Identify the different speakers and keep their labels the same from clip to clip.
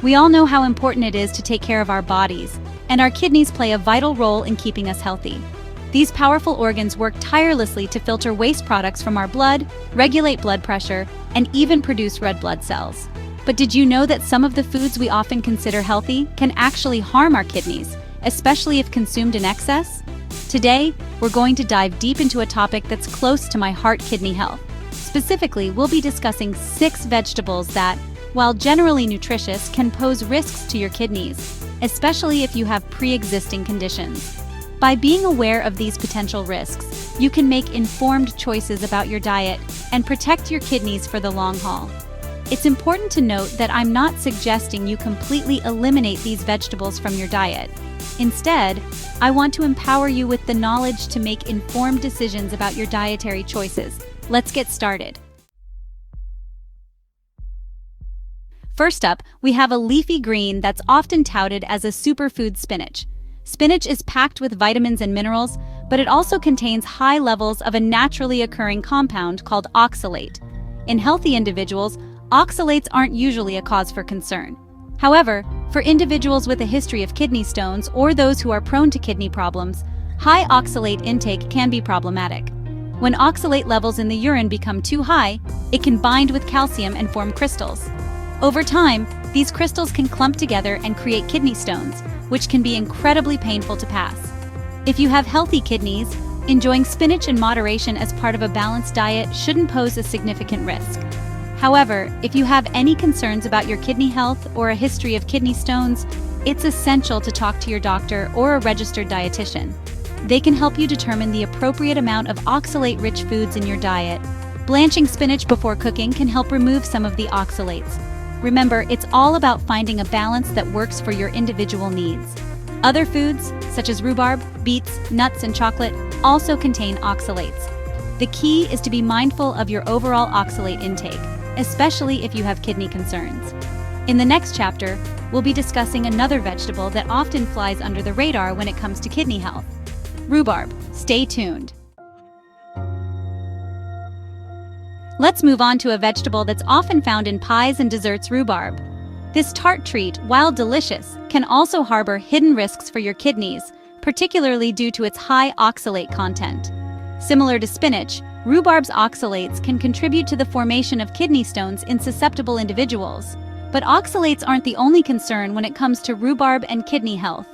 Speaker 1: We all know how important it is to take care of our bodies, and our kidneys play a vital role in keeping us healthy. These powerful organs work tirelessly to filter waste products from our blood, regulate blood pressure, and even produce red blood cells. But did you know that some of the foods we often consider healthy can actually harm our kidneys, especially if consumed in excess? Today, we're going to dive deep into a topic that's close to my heart: kidney health. Specifically, we'll be discussing 6 vegetables that, while generally nutritious, can pose risks to your kidneys, especially if you have pre-existing conditions. By being aware of these potential risks, you can make informed choices about your diet and protect your kidneys for the long haul. It's important to note that I'm not suggesting you completely eliminate these vegetables from your diet. Instead, I want to empower you with the knowledge to make informed decisions about your dietary choices. Let's get started. First up, we have a leafy green that's often touted as a superfood: spinach. Spinach is packed with vitamins and minerals, but it also contains high levels of a naturally occurring compound called oxalate. In healthy individuals, oxalates aren't usually a cause for concern. However, for individuals with a history of kidney stones or those who are prone to kidney problems, high oxalate intake can be problematic. When oxalate levels in the urine become too high, it can bind with calcium and form crystals. Over time, these crystals can clump together and create kidney stones, which can be incredibly painful to pass. If you have healthy kidneys, enjoying spinach in moderation as part of a balanced diet shouldn't pose a significant risk. However, if you have any concerns about your kidney health or a history of kidney stones, it's essential to talk to your doctor or a registered dietitian. They can help you determine the appropriate amount of oxalate-rich foods in your diet. Blanching spinach before cooking can help remove some of the oxalates. Remember, it's all about finding a balance that works for your individual needs. Other foods, such as rhubarb, beets, nuts, and chocolate, also contain oxalates. The key is to be mindful of your overall oxalate intake, especially if you have kidney concerns. In the next chapter, we'll be discussing another vegetable that often flies under the radar when it comes to kidney health: rhubarb. Stay tuned. Let's move on to a vegetable that's often found in pies and desserts: rhubarb. This tart treat, while delicious, can also harbor hidden risks for your kidneys, particularly due to its high oxalate content. Similar to spinach, rhubarb's oxalates can contribute to the formation of kidney stones in susceptible individuals. But oxalates aren't the only concern when it comes to rhubarb and kidney health.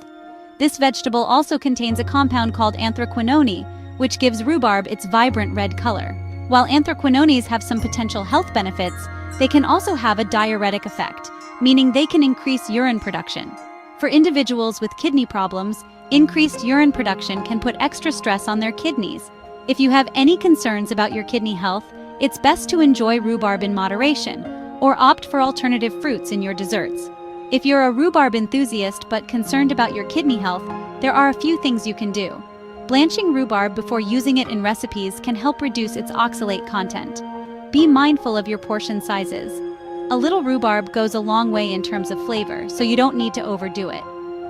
Speaker 1: This vegetable also contains a compound called anthraquinone, which gives rhubarb its vibrant red color. While anthraquinones have some potential health benefits, they can also have a diuretic effect, meaning they can increase urine production. For individuals with kidney problems, increased urine production can put extra stress on their kidneys. If you have any concerns about your kidney health, it's best to enjoy rhubarb in moderation, or opt for alternative fruits in your desserts. If you're a rhubarb enthusiast but concerned about your kidney health, there are a few things you can do. Blanching rhubarb before using it in recipes can help reduce its oxalate content. Be mindful of your portion sizes. A little rhubarb goes a long way in terms of flavor, so you don't need to overdo it.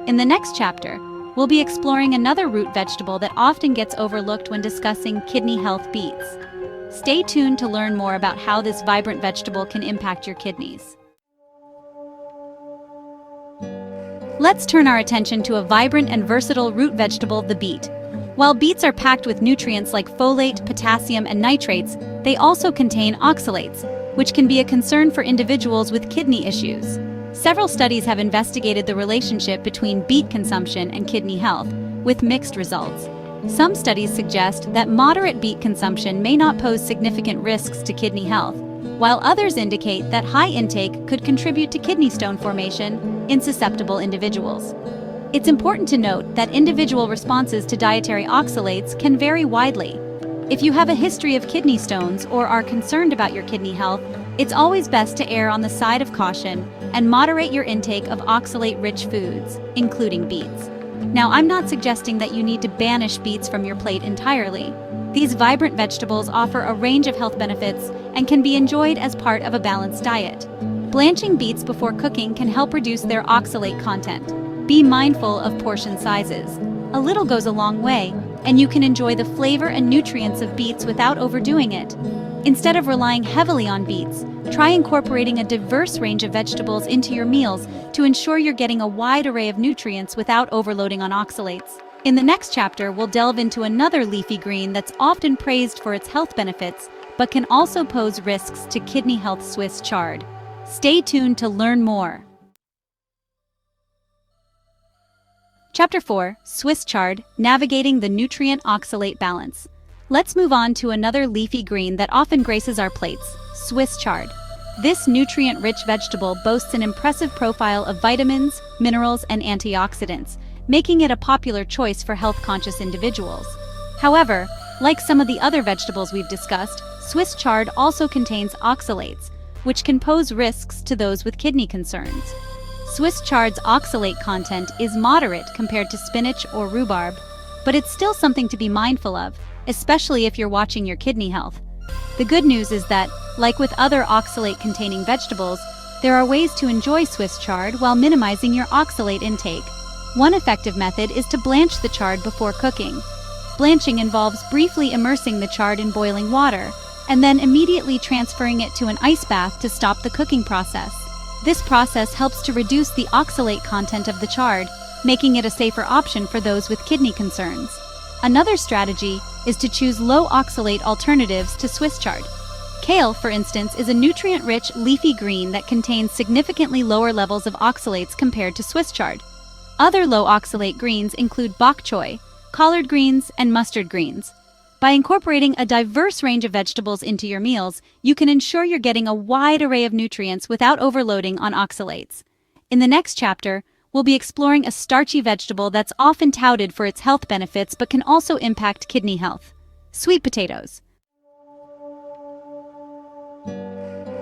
Speaker 1: In the next chapter, we'll be exploring another root vegetable that often gets overlooked when discussing kidney health: beets. Stay tuned to learn more about how this vibrant vegetable can impact your kidneys. Let's turn our attention to a vibrant and versatile root vegetable: the beet. While beets are packed with nutrients like folate, potassium, and nitrates, they also contain oxalates, which can be a concern for individuals with kidney issues. Several studies have investigated the relationship between beet consumption and kidney health, with mixed results. Some studies suggest that moderate beet consumption may not pose significant risks to kidney health, while others indicate that high intake could contribute to kidney stone formation in susceptible individuals. It's important to note that individual responses to dietary oxalates can vary widely. If you have a history of kidney stones or are concerned about your kidney health, it's always best to err on the side of caution and moderate your intake of oxalate-rich foods, including beets. Now, I'm not suggesting that you need to banish beets from your plate entirely. These vibrant vegetables offer a range of health benefits and can be enjoyed as part of a balanced diet. Blanching beets before cooking can help reduce their oxalate content. Be mindful of portion sizes. A little goes a long way, and you can enjoy the flavor and nutrients of beets without overdoing it. Instead of relying heavily on beets, try incorporating a diverse range of vegetables into your meals to ensure you're getting a wide array of nutrients without overloading on oxalates. In the next chapter, we'll delve into another leafy green that's often praised for its health benefits, but can also pose risks to kidney health: Swiss chard. Stay tuned to learn more. Chapter 4, Swiss chard, navigating the nutrient oxalate balance. Let's move on to another leafy green that often graces our plates: Swiss chard. This nutrient-rich vegetable boasts an impressive profile of vitamins, minerals, and antioxidants, making it a popular choice for health-conscious individuals. However, like some of the other vegetables we've discussed, Swiss chard also contains oxalates, which can pose risks to those with kidney concerns. Swiss chard's oxalate content is moderate compared to spinach or rhubarb, but it's still something to be mindful of, especially if you're watching your kidney health. The good news is that, like with other oxalate-containing vegetables, there are ways to enjoy Swiss chard while minimizing your oxalate intake. One effective method is to blanch the chard before cooking. Blanching involves briefly immersing the chard in boiling water, and then immediately transferring it to an ice bath to stop the cooking process. This process helps to reduce the oxalate content of the chard, making it a safer option for those with kidney concerns. Another strategy is to choose low oxalate alternatives to Swiss chard. Kale, for instance, is a nutrient-rich leafy green that contains significantly lower levels of oxalates compared to Swiss chard. Other low oxalate greens include bok choy, collard greens, and mustard greens. By incorporating a diverse range of vegetables into your meals, you can ensure you're getting a wide array of nutrients without overloading on oxalates. In the next chapter, we'll be exploring a starchy vegetable that's often touted for its health benefits but can also impact kidney health: sweet potatoes.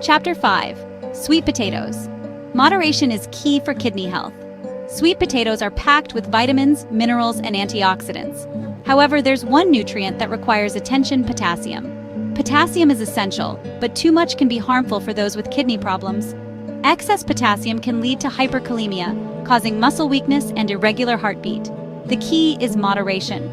Speaker 1: Chapter 5, Sweet potatoes. Moderation is key for kidney health. Sweet potatoes are packed with vitamins, minerals, and antioxidants. However, there's one nutrient that requires attention: potassium. Potassium is essential, but too much can be harmful for those with kidney problems. Excess potassium can lead to hyperkalemia, causing muscle weakness and irregular heartbeat. The key is moderation.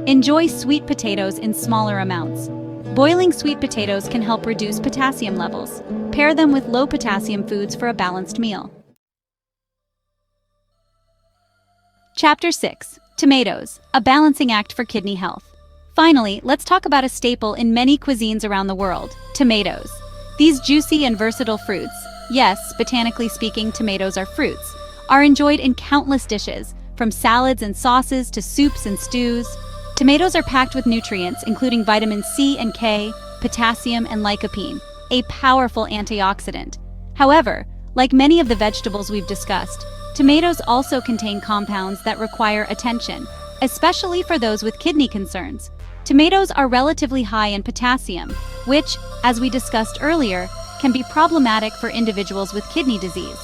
Speaker 1: Enjoy sweet potatoes in smaller amounts. Boiling sweet potatoes can help reduce potassium levels. Pair them with low potassium foods for a balanced meal. Chapter 6, Tomatoes, a balancing act for kidney health. Finally, let's talk about a staple in many cuisines around the world: tomatoes. These juicy and versatile fruits, yes, botanically speaking, tomatoes are fruits, are enjoyed in countless dishes, from salads and sauces to soups and stews. Tomatoes are packed with nutrients including vitamin C and K, potassium, and lycopene, a powerful antioxidant. However, like many of the vegetables we've discussed, tomatoes also contain compounds that require attention, especially for those with kidney concerns. Tomatoes are relatively high in potassium, which, as we discussed earlier, can be problematic for individuals with kidney disease.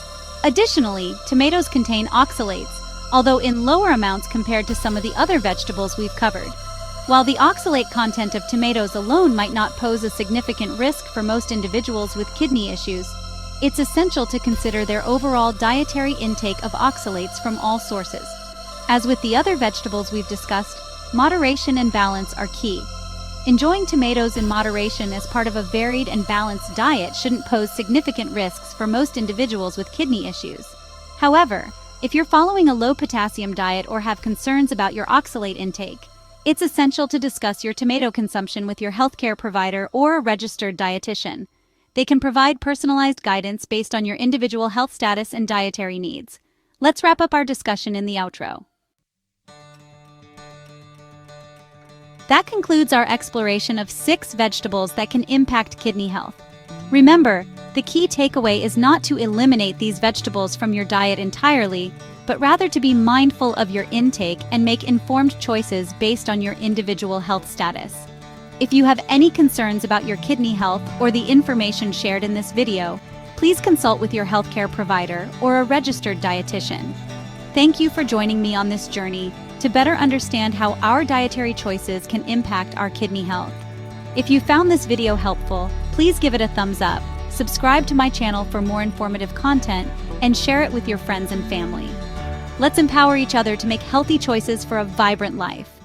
Speaker 1: Additionally, tomatoes contain oxalates, although in lower amounts compared to some of the other vegetables we've covered. While the oxalate content of tomatoes alone might not pose a significant risk for most individuals with kidney issues, it's essential to consider their overall dietary intake of oxalates from all sources. As with the other vegetables we've discussed, moderation and balance are key. Enjoying tomatoes in moderation as part of a varied and balanced diet shouldn't pose significant risks for most individuals with kidney issues. However, if you're following a low-potassium diet or have concerns about your oxalate intake, it's essential to discuss your tomato consumption with your healthcare provider or a registered dietitian. They can provide personalized guidance based on your individual health status and dietary needs. Let's wrap up our discussion in the outro. That concludes our exploration of 6 vegetables that can impact kidney health. Remember, the key takeaway is not to eliminate these vegetables from your diet entirely, but rather to be mindful of your intake and make informed choices based on your individual health status. If you have any concerns about your kidney health or the information shared in this video, please consult with your healthcare provider or a registered dietitian. Thank you for joining me on this journey to better understand how our dietary choices can impact our kidney health. If you found this video helpful, please give it a thumbs up, subscribe to my channel for more informative content, and share it with your friends and family. Let's empower each other to make healthy choices for a vibrant life.